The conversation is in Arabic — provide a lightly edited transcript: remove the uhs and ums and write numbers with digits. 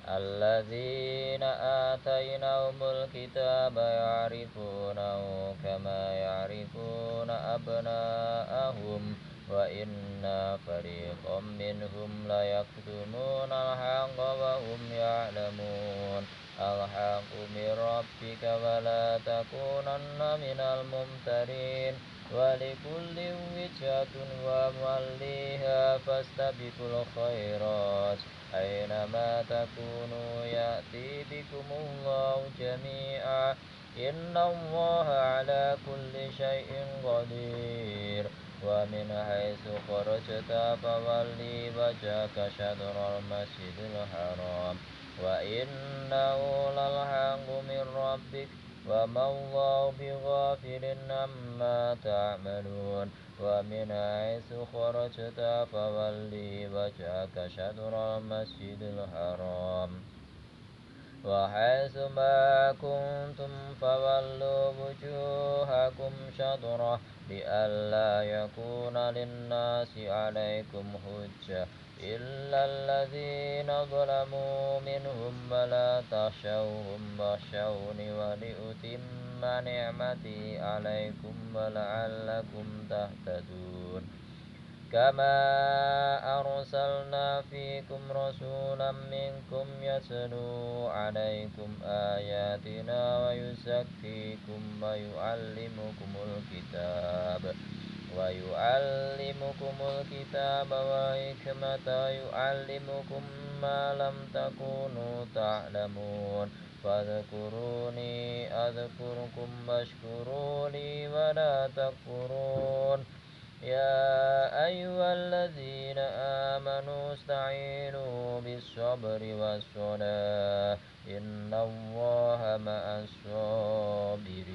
الذين آتيناهم الكتاب يعرفونه كما يعرفون أبناءهم وإن فريقا منهم ليكتمون الحق وهم يعلمون الحق من ربك فلا تكونن من الممترين ولكل وجهة وموليها فاستبقوا الخيرات أينما تكونوا يأتي بكم الله جميعا إن الله على كل شيء قدير ومن حيث خرجت فولي وجهك شطر المسجد الحرام وإنه للحق من ربك وما الله بغافل عما تعملون ومن حيث خرجت فولي وجهك شطر المسجد الحرام وحيث ما كنتم فولوا وجوهكم شطرة لئلا يكون للناس عليكم حجة إلا الذين ظلموا منهم ولا تخشوهم واخشوني ولأتم نعمتي عليكم ولعلكم تهتدون كما أرسلنا فيكم رسولا منكم يتلو عليكم آياتنا ويزكيكم ويعلمكم الكتاب والحكمة ويعلمكم ما لم تكونوا تعلمون فاذكروني أذكركم واشكروا لي ولا تكفرون يا أيها الذين آمنوا استعينوا بالصبر والصلاة إن الله مع الصابرين